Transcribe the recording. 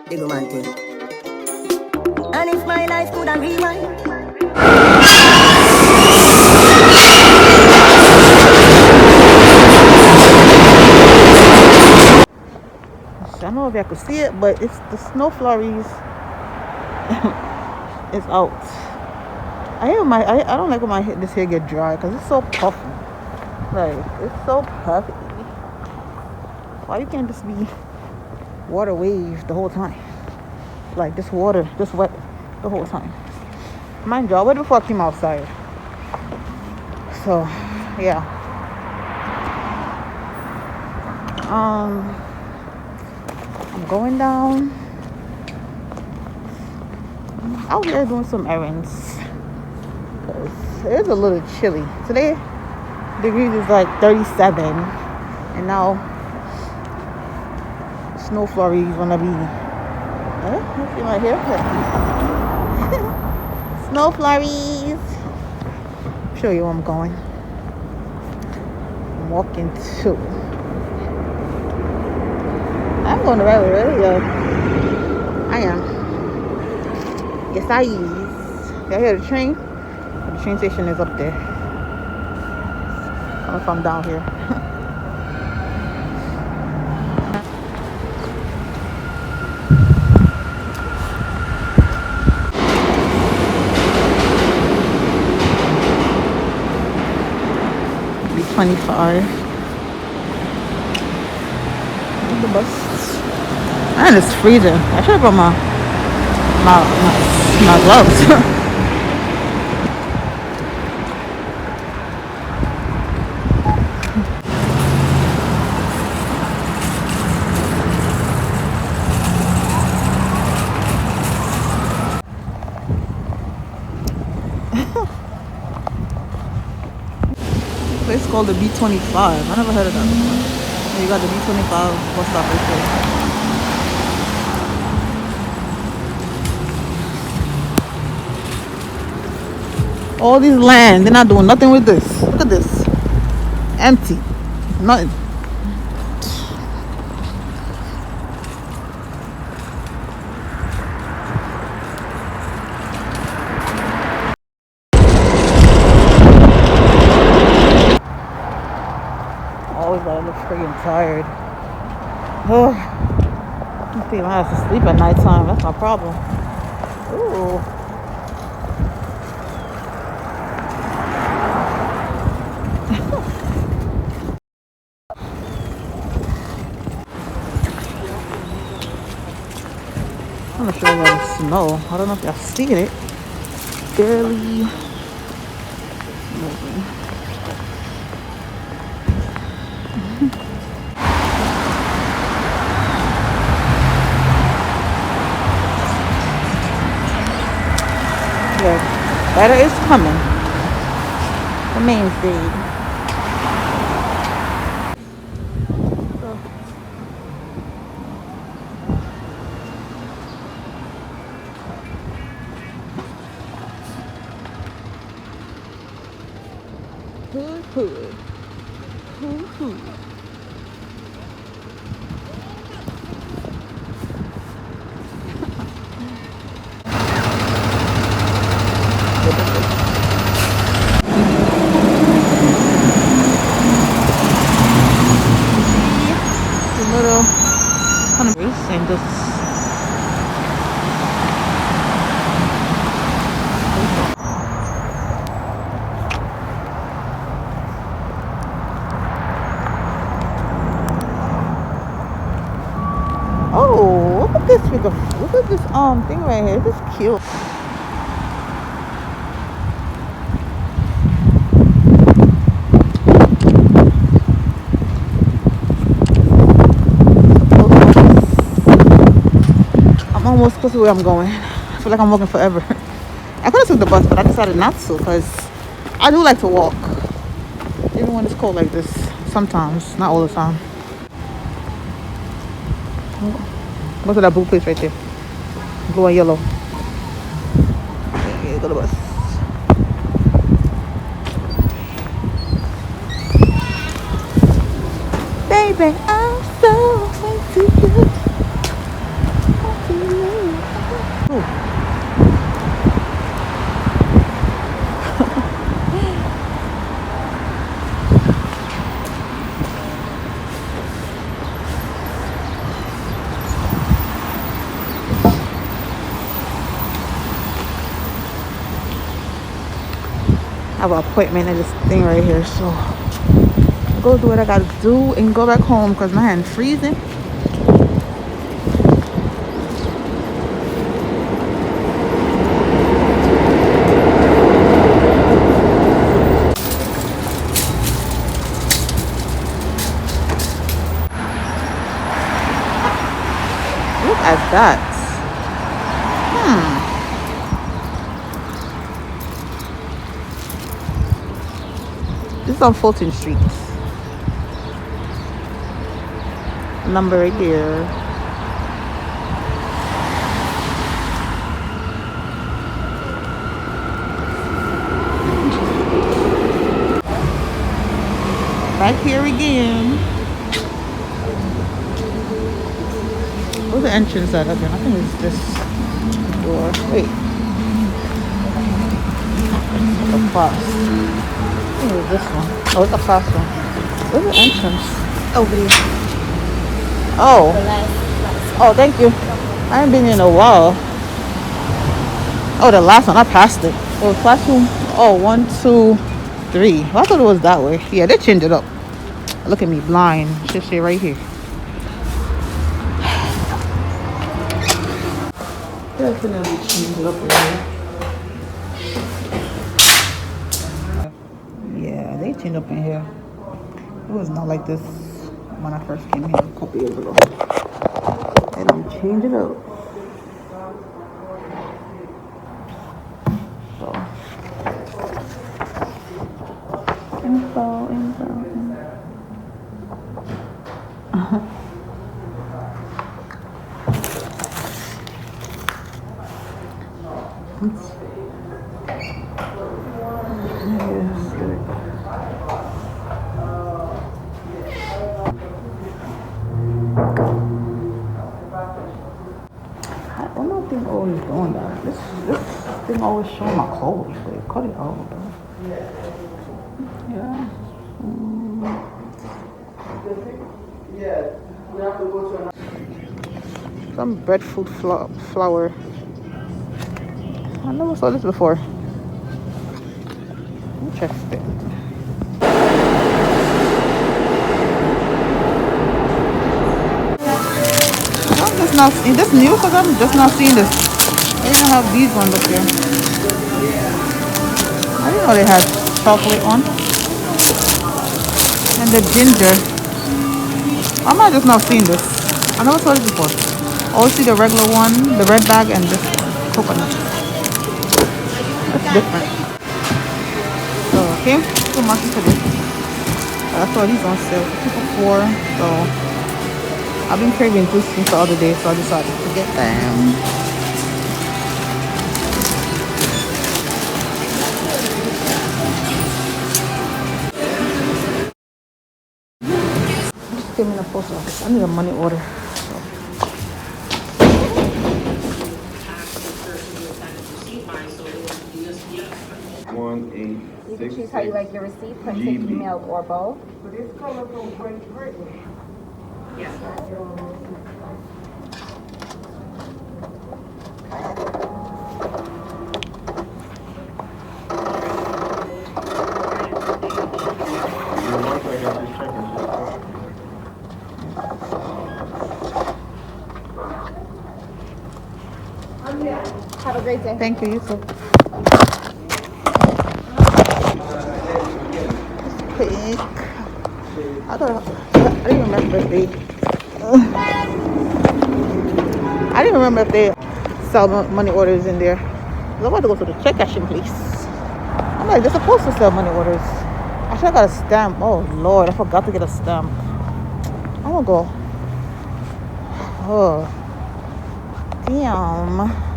Big man thing. And if my life could have rewind. I don't know if I could see it, but it's the snow flurries is out. I don't like when this hair get dry because it's so puffy. Like it's so puffy. Why you can't just be water wave the whole time? Like this water, just wet the whole time. Mind you, I waited before I came outside. So yeah. I'm going down out here doing some errands. It's a little chilly. Today degrees is like 37 and now snow flurries gonna be let's see my haircut. Snow flurries. Show you where I'm going. I'm walking to I'm going the right way, really. I am. Yes, I is. Y'all hear the train? The train station is up there. I don't know if I'm down here. B25. The bus. And it's freezing. I should have brought my gloves. It's called the B25. I never heard of that before. You got the B25 bus stop right there. All these land, they're not doing nothing with this. Look at this. Empty. Nothing. Always gotta look freaking tired. Oh, I think I have to sleep at nighttime. That's my problem. Ooh. I'm gonna show you all the snow. I don't know if y'all seen it. Barely moving. Yeah, better is coming. The main feed. Hood. The little kind of race and just oh, look at this look at this thing right here. This is cute. I'm almost close to where I'm going. I feel like I'm walking forever. I could have took the bus, but I decided not to because I do like to walk. Even when it's cold like this. Sometimes, not all the time. Go to that blue place right there. Blue and yellow. Okay, go to the bus. Baby, I'm so into you. too. I have an appointment at this thing right here, so go do what I gotta do and go back home because my hand's freezing. Look at that. This is on Fulton Street. Number right there. Back here again. Where's the entrance at again? I think it's this door. Wait. Across. I think it's this one. Oh, it's across one. Where's the entrance? Over here. Oh. Oh, thank you. I haven't been in a while. Oh, the last one. I passed it. Oh, classroom. Oh, 1, 2, 3. Well, I thought it was that way. Yeah, they changed it up. Look at me, blind. Should say right here. Definitely changed it up in here. Yeah, they changed up in here. It was not like this when I first came here a couple years ago. They don't change it up. So, info. One more thing always doing that. This thing always showing my clothes. Like, cut it out, bro. Yeah. Some breadfruit flour. I never saw this before. Interesting. I'm just not seeing this new because I'm just not seeing this. They didn't have these ones up here. I didn't know they had chocolate on. And the ginger. I'm not just not seeing this. I never saw this before. I always see the regular one, the red bag, and this one, coconut. That's different. So I came to market for this. I saw these on sale, 2 for $4. So I've been craving this since the other day, so I decided to get them. I just came in the post office. I need a money order. So. 1-8. You can choose how you like your receipt, printed, emailed, or both. This color from Great Britain. Have a great day. Thank you, you too. Pink. I didn't remember if they. I didn't remember if they sell money orders in there. I want to go to the check cashing place. I'm like, they're supposed to sell money orders. I should have got a stamp. Oh Lord, I forgot to get a stamp. I'm gonna go. Oh, damn.